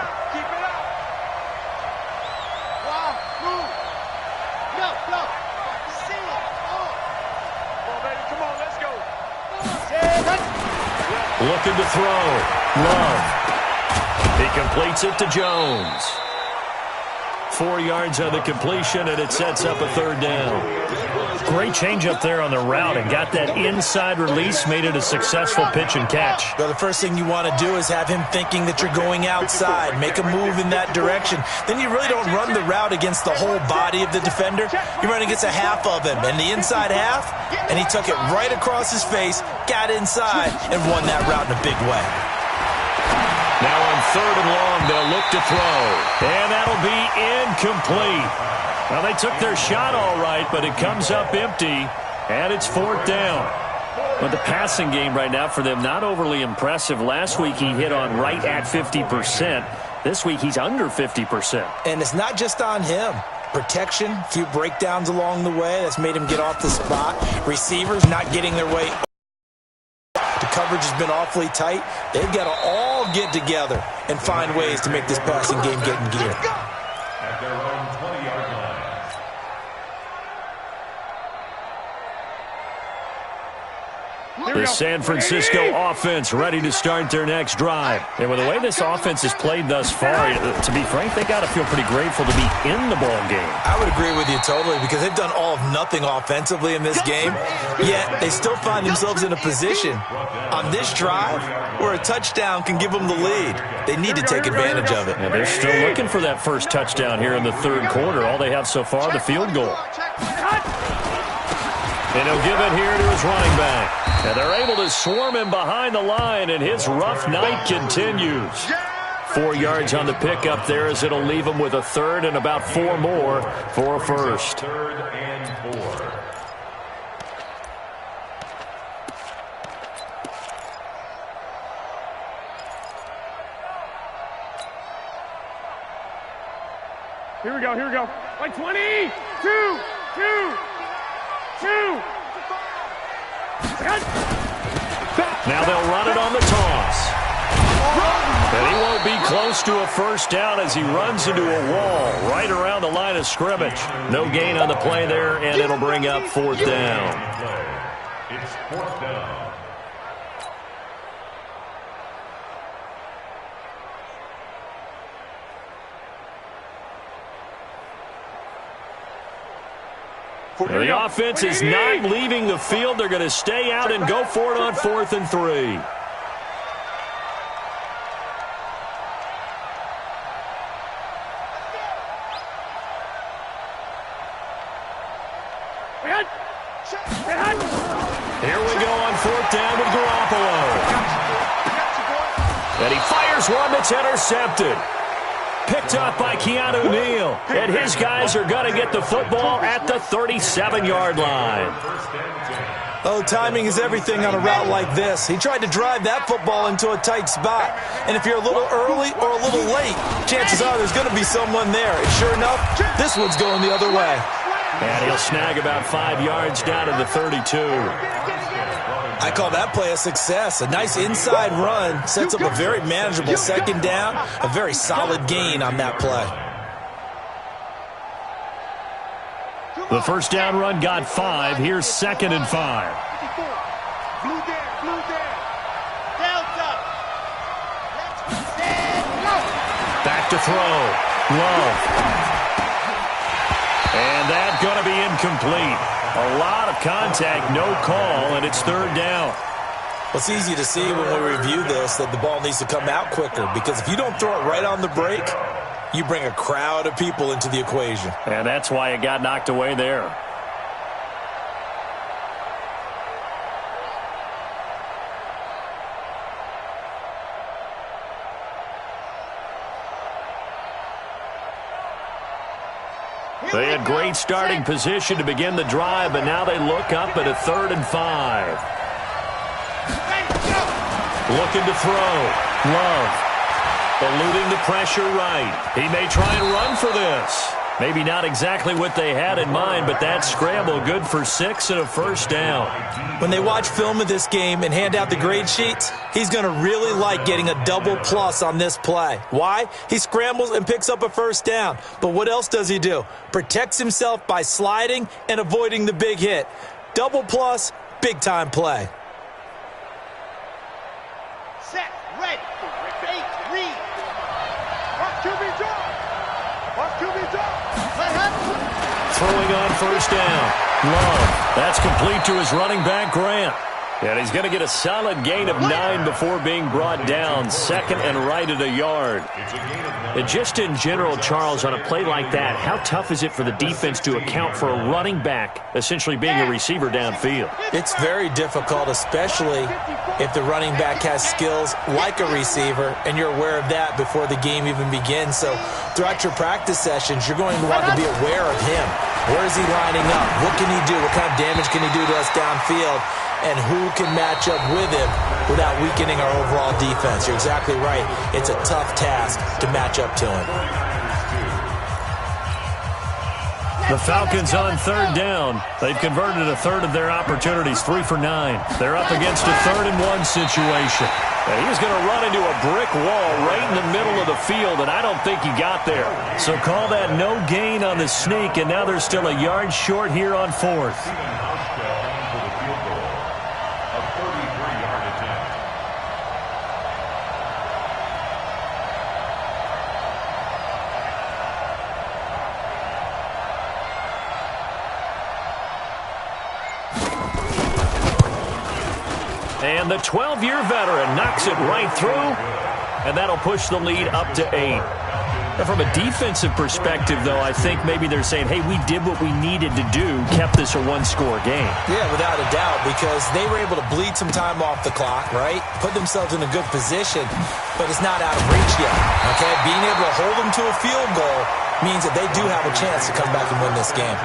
Looking to throw. Love. He completes it to Jones. 4 yards on the completion, and it sets up a 3rd down. Great change up there on the route and got that inside release, made it a successful pitch and catch. Well, the first thing you want to do is have him thinking that you're going outside, make a move in that direction. Then you really don't run the route against the whole body of the defender. You run against a half of him, and the inside half, and he took it right across his face, got inside, and won that route in a big way. Now on 3rd and long, they'll look to throw. And that'll be incomplete. Now, they took their shot all right, but it comes up empty, and it's 4th down. But the passing game right now for them, not overly impressive. Last week, he hit on right at 50%. This week, he's under 50%. And it's not just on him. Protection, a few breakdowns along the way. That's made him get off the spot. Receivers not getting their way. The coverage has been awfully tight. They've got to all get together and find ways to make this passing game get in gear. At their own 20-yard line. The San Francisco offense ready to start their next drive. And with the way this offense has played thus far, to be frank, they got to feel pretty grateful to be in the ball game. I would agree with you totally because they've done all of nothing offensively in this game, yet they still find themselves in a position on this drive where a touchdown can give them the lead. They need to take advantage of it. And they're still looking for that first touchdown here in the 3rd quarter. All they have so far, the field goal. And he'll give it here to his running back. And they're able to swarm him behind the line, and his rough night continues. 4 yards on the pickup there as it'll leave him with a 3rd and about 4 more for a 1st. 3rd and 4. Here we go, here we go. Like 20, 2. Now they'll run it on the toss. And he won't be close to a 1st down as he runs into a wall right around the line of scrimmage. No gain on the play there, and it'll bring up 4th down. It's 4th down. The offense is not leaving the field. They're going to stay out and go for it on 4th and 3. Here we go on 4th down with Garoppolo. And he fires one that's intercepted. Picked up by Keanu Neal. And his guys are going to get the football at the 37-yard line. Oh, timing is everything on a route like this. He tried to drive that football into a tight spot. And if you're a little early or a little late, chances are there's going to be someone there. And sure enough, this one's going the other way. And he'll snag about 5 yards down to the 32. I call that play a success. A nice inside run sets up a very manageable second down, a very solid gain on that play. The first down run got 5. Here's 2nd and 5. Blue there. Delta. Back to throw. Love. And that's going to be incomplete. A lot of contact, no call, and it's 3rd down. Well, it's easy to see when we review this that the ball needs to come out quicker, because if you don't throw it right on the break, you bring a crowd of people into the equation. And that's why it got knocked away there. They had great starting position to begin the drive, but now they look up at a 3rd and 5. Looking to throw. Love. Eluding the pressure right. He may try and run for this. Maybe not exactly what they had in mind, but that scramble good for 6 and a first down. When they watch film of this game and hand out the grade sheets, he's going to really like getting a double plus on this play. Why? He scrambles and picks up a first down. But what else does he do? Protects himself by sliding and avoiding the big hit. Double plus, big time play. Set, ready, fake, read. Watch QB draw. Watch QB draw. Throwing on first down. Love. That's complete to his running back, Grant. And he's going to get a solid gain of 9 before being brought down. 2nd and right at a yard. And just in general, Charles, on a play like that, how tough is it for the defense to account for a running back essentially being a receiver downfield? It's very difficult, especially if the running back has skills like a receiver, and you're aware of that before the game even begins. So throughout your practice sessions, you're going to want to be aware of him. Where is he lining up? What can he do? What kind of damage can he do to us downfield? And who can match up with him without weakening our overall defense? You're exactly right. It's a tough task to match up to him. The Falcons on 3rd down. They've converted a 1/3 of their opportunities, 3 for 9. They're up against a 3rd and 1 situation. And he's going to run into a brick wall right in the middle of the field, and I don't think he got there. So call that no gain on the sneak, and now they're still a yard short here on 4th. And the 12-year veteran knocks it right through, and that'll push the lead up to 8. Now, from a defensive perspective, though, I think maybe they're saying, hey, we did what we needed to do, kept this a 1-score game. Yeah, without a doubt, because they were able to bleed some time off the clock, right? Put themselves in a good position, but it's not out of reach yet, okay? Being able to hold them to a field goal means that they do have a chance to come back and win this game.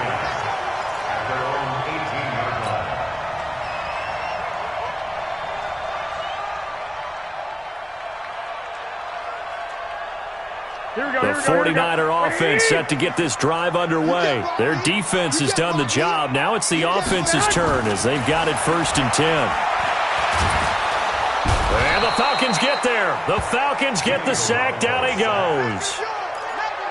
The 49er offense set to get this drive underway. Their defense has done the job. Now it's the offense's turn as they've got it 1st and 10. And the Falcons get there. The Falcons get the sack. Down he goes.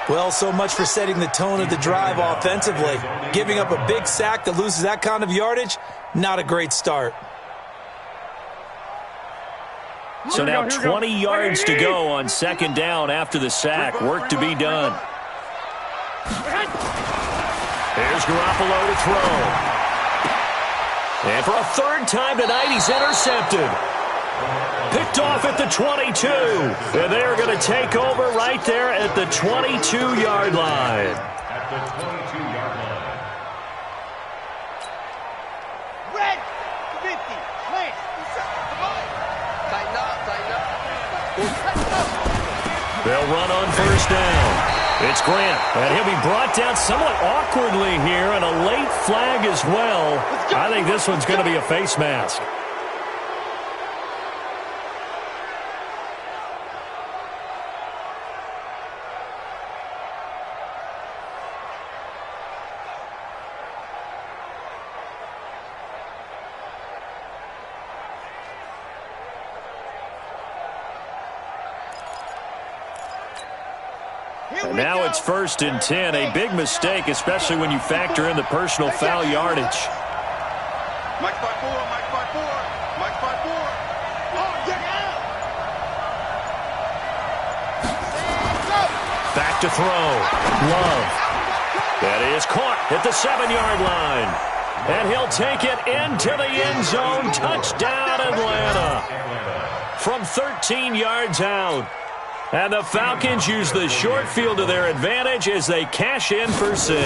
Well, so much for setting the tone of the drive offensively. Giving up a big sack that loses that kind of yardage, not a great start. So now 20 yards to go on 2nd down after the sack. Work to be done. Here's Garoppolo to throw. And for a 3rd time tonight, he's intercepted. Picked off at the 22. And they are going to take over right there at the 22-yard line. At the 22-yard line. Red, 50, plant. Tighten up. They'll run on 1st down. It's Grant, and he'll be brought down somewhat awkwardly here, and a late flag as well. I think this one's going to be a face mask. And now it's 1st and 10, a big mistake, especially when you factor in the personal foul yardage. Mike 5-4, Mike 5-4, Mike 5-4. Oh, yeah. Back to throw. Love. That is caught at the 7-yard line. And he'll take it into the end zone. Touchdown, Atlanta. From 13 yards out. And the Falcons use the short field to their advantage as they cash in for 6.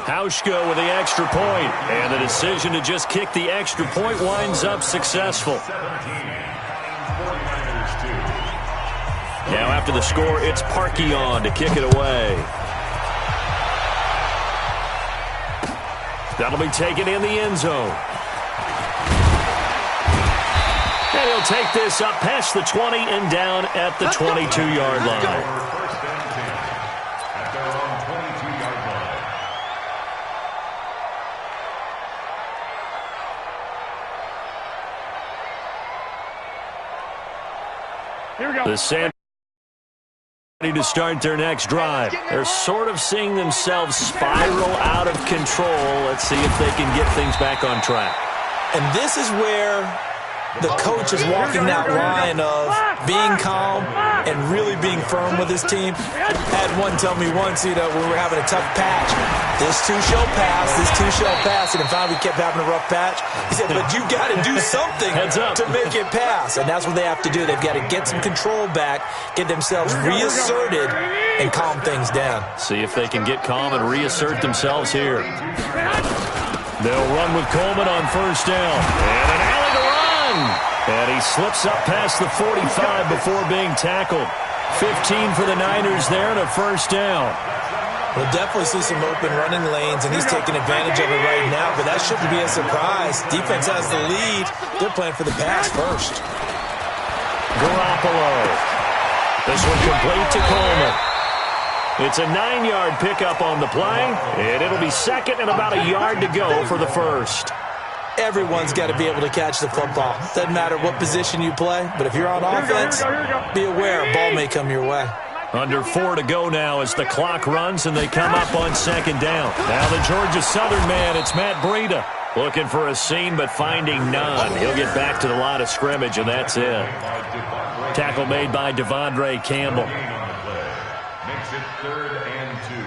Hauschka with the extra point, and the decision to just kick the extra point winds up successful. Now after the score, it's Parkey on to kick it away. That'll be taken in the end zone. And he'll take this up past the 20 and down at the 22-yard line. Here we go. The San ready to start their next drive. They're sort of seeing themselves spiral out of control. Let's see if they can get things back on track. And this is where the coach is walking that line of being calm and really being firm with his team. I had one tell me once, when we were having a tough patch, this too shall pass, this too shall pass, and finally we kept having a rough patch. He said, but you got to do something to make it pass, and that's what they have to do. They've got to get some control back, get themselves reasserted, and calm things down. See if they can get calm and reassert themselves here. They'll run with Coleman on 1st down, and an alley to run. And he slips up past the 45 before being tackled. 15 for the Niners there and a 1st down. We'll definitely see some open running lanes, and he's taking advantage of it right now, but that shouldn't be a surprise. Defense has the lead. They're playing for the pass first. Garoppolo. This one complete to Coleman. It's a 9-yard pickup on the play, and it'll be 2nd and about a yard to go for the 1st. Everyone's got to be able to catch the football. Doesn't matter what position you play, but if you're on offense, be aware a ball may come your way. Under 4 to go now as the clock runs and they come up on 2nd down. Now the Georgia Southern man, it's Matt Breida. Looking for a seam but finding none. He'll get back to the line of scrimmage and that's it. Tackle made by Devondre Campbell. Makes it 3rd and 2.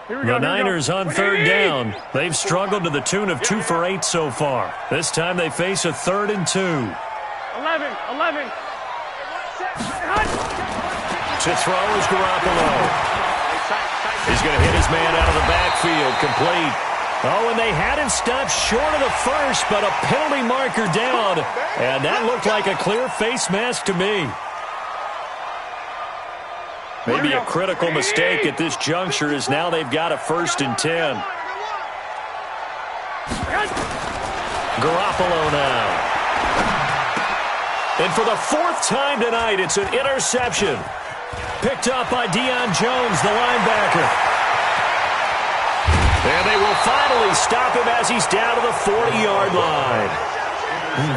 The Niners on 3rd down. They've struggled to the tune of 2 for 8 so far. This time they face a 3rd and 2. 11. To throw is Garoppolo. He's going to hit his man out of the backfield, complete. Oh, and they had him stopped short of the 1st, but a penalty marker down. And that looked like a clear face mask to me. Maybe a critical mistake at this juncture is now they've got a 1st and 10. Garoppolo now. And for the 4th time tonight, it's an interception. Picked up by Deion Jones, the linebacker. And they will finally stop him as he's down to the 40-yard line.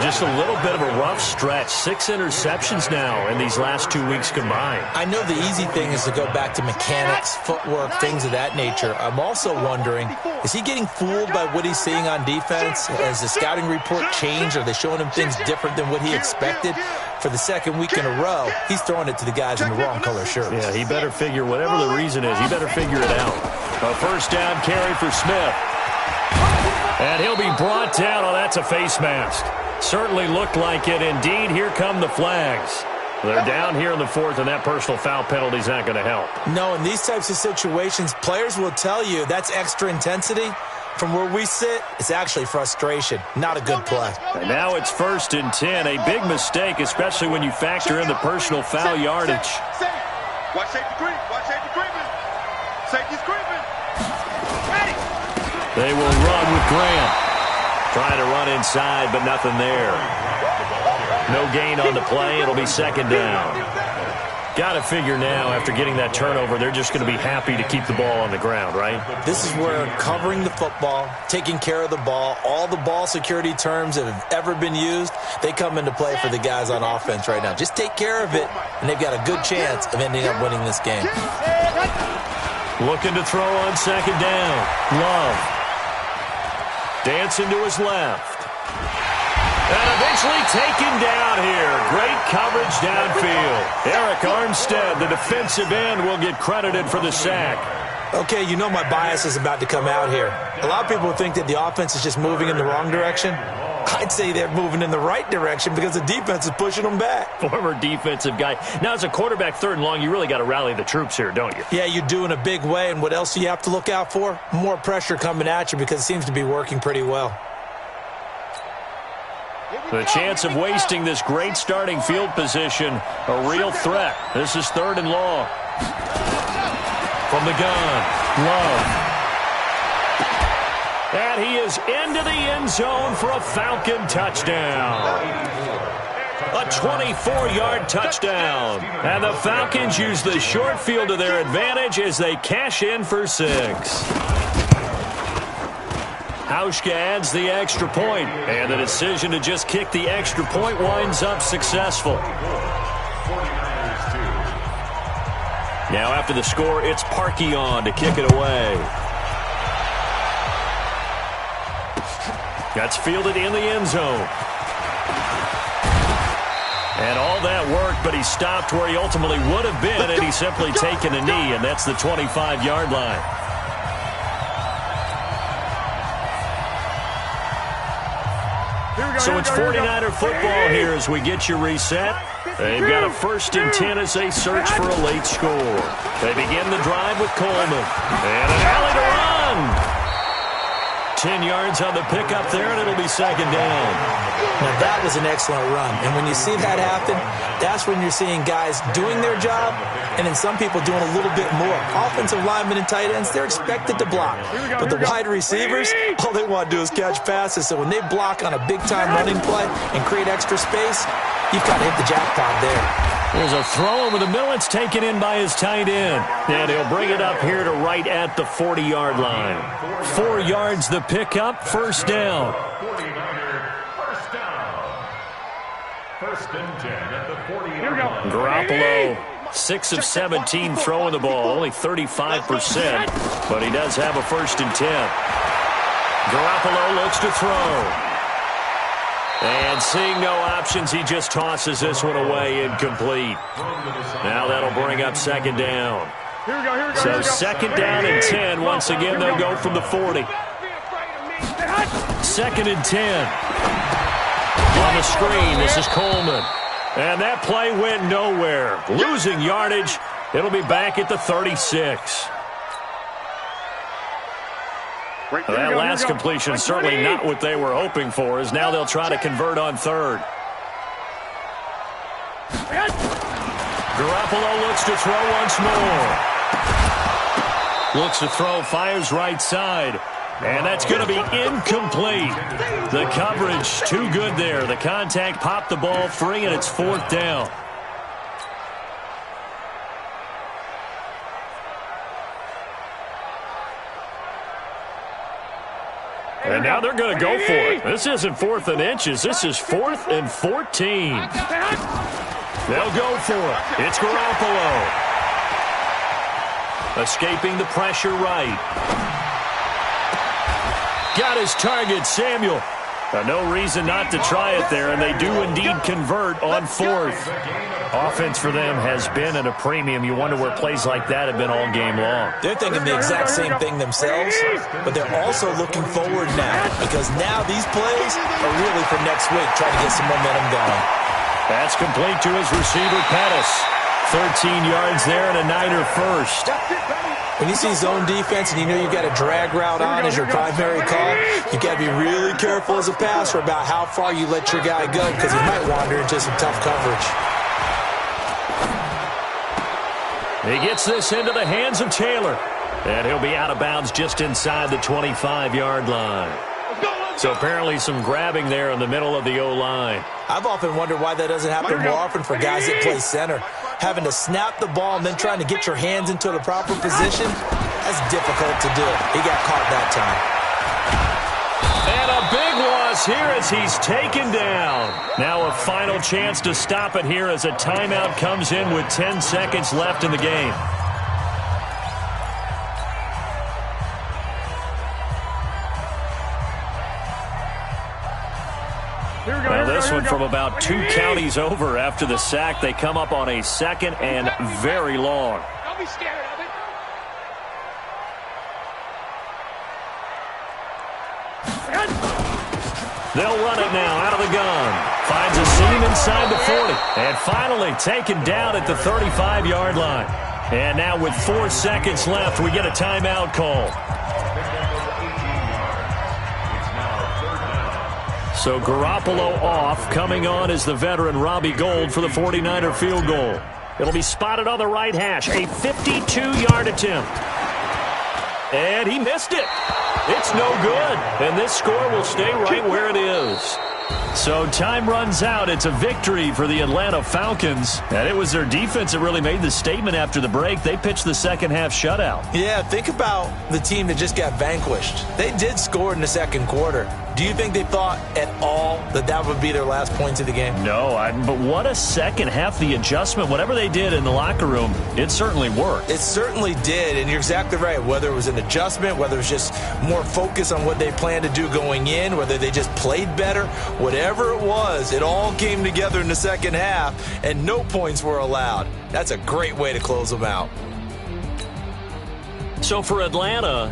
Just a little bit of a rough stretch. 6 interceptions now in these last 2 weeks combined. I know the easy thing is to go back to mechanics, footwork, things of that nature. I'm also wondering, is he getting fooled by what he's seeing on defense? Has the scouting report changed? Are they showing him things different than what he expected? For the 2nd week in a row, he's throwing it to the guys in the wrong color shirts. Yeah, he better figure, whatever the reason is, he better figure it out. A 1st down carry for Smith. And he'll be brought down. Oh, that's a face mask. Certainly looked like it. Indeed, here come the flags. They're down here in the 4th, and that personal foul penalty is not going to help. No, in these types of situations, players will tell you that's extra intensity. From where we sit, it's actually frustration, not a good play. And now it's 1st and 10, a big mistake, especially when you factor in the personal foul yardage. Watch safety creep. Watch safety creeping. Safety's creeping. Ready. They will run with Grant. Trying to run inside, but nothing there. No gain on the play. It'll be 2nd down. Got to figure now, after getting that turnover, they're just going to be happy to keep the ball on the ground, right? This is where covering the football, taking care of the ball, all the ball security terms that have ever been used, they come into play for the guys on offense right now. Just take care of it, and they've got a good chance of ending up winning this game. Looking to throw on 2nd down. Love. Dancing to his left. And eventually taken down here. Great coverage downfield. Eric Armstead, the defensive end, will get credited for the sack. Okay, you know my bias is about to come out here. A lot of people think that the offense is just moving in the wrong direction. I'd say they're moving in the right direction because the defense is pushing them back. Former defensive guy. Now, as a quarterback 3rd and long, you really got to rally the troops here, don't you? Yeah, you do in a big way. And what else do you have to look out for? More pressure coming at you because it seems to be working pretty well. The chance of wasting this great starting field position, a real threat. This is 3rd and long. From the gun, Love. And he is into the end zone for a Falcon touchdown. A 24-yard touchdown. And the Falcons use the short field to their advantage as they cash in for 6. Hauschka adds the extra point, and the decision to just kick the extra point winds up successful. Now after the score, it's Parkey on to kick it away. That's fielded in the end zone. And all that worked, but he stopped where he ultimately would have been, and he's simply taken a knee, and that's the 25-yard line. So it's 49er football here as we get you reset. They've got a 1st and 10 as they search for a late score. They begin the drive with Coleman. And an alley to run. 10 yards on the pickup there, and it'll be 2nd down. Now, that was an excellent run. And when you see that happen, that's when you're seeing guys doing their job and then some people doing a little bit more. Offensive linemen and tight ends, they're expected to block. But the wide receivers, all they want to do is catch passes. So when they block on a big-time running play and create extra space, you've got to hit the jackpot there. There's a throw over the middle. It's taken in by his tight end. And he'll bring it up here to right at the 40-yard line. 4 yards the pickup, 1st down. 49er, 1st down. 1st and 10 at the 40-yard line. Garoppolo, 6 of 17 throwing the ball, only 35%. But he does have a 1st and 10. Garoppolo looks to throw. And seeing no options, he just tosses this one away, incomplete. Now that'll bring up 2nd down. So 2nd down and 10. Once again, they'll go from the 40. 2nd and 10. On the screen, this is Coleman. And that play went nowhere. Losing yardage. It'll be back at the 36. That last completion certainly not what they were hoping for, as now they'll try to convert on 3rd. Garoppolo looks to throw once more. Looks to throw, fires right side. And that's going to be incomplete. The coverage too good there. The contact popped the ball free, and it's 4th down. And now they're going to go for it. This isn't 4th and inches. This is 4th and 14. They'll go for it. It's Garoppolo. Escaping the pressure right. Got his target, Samuel. No reason not to try it there, and they do indeed convert on 4th. Offense for them has been at a premium. You wonder where plays like that have been all game long. They're thinking the exact same thing themselves, but they're also looking forward now because now these plays are really for next week, trying to get some momentum going. That's complete to his receiver, Pettis. 13 yards there and a Niner first. When you see zone defense and you know you've got a drag route on as your primary call, you've got to be really careful as a passer about how far you let your guy go because he might wander into some tough coverage. He gets this into the hands of Taylor. And he'll be out of bounds just inside the 25-yard line. So apparently some grabbing there in the middle of the O-line. I've often wondered why that doesn't happen more often for guys that play center. Having to snap the ball and then trying to get your hands into the proper position, that's difficult to do. He got caught that time. And a big loss here as he's taken down. Now a final chance to stop it here as a timeout comes in with 10 seconds left in the game. Now this one from about 2 counties over after the sack. They come up on a 2nd and very long. Don't be scared of it. They'll run it now out of the gun. Finds a seam inside the 40. And finally taken down at the 35-yard line. And now with 4 seconds left, we get a timeout call. So Garoppolo off. Coming on is the veteran Robbie Gould for the 49er field goal. It'll be spotted on the right hash. A 52-yard attempt. And he missed it. It's no good. And this score will stay right where it is. So time runs out. It's a victory for the Atlanta Falcons. And it was their defense that really made the statement after the break. They pitched the second-half shutout. Yeah, think about the team that just got vanquished. They did score in the second quarter. Do you think they thought at all that that would be their last points of the game? No, but what a second half. The adjustment, whatever they did in the locker room, it certainly worked. It certainly did, and you're exactly right. Whether it was an adjustment, whether it was just more focus on what they planned to do going in, whether they just played better, whatever it was, it all came together in the second half, and no points were allowed. That's a great way to close them out. So for Atlanta,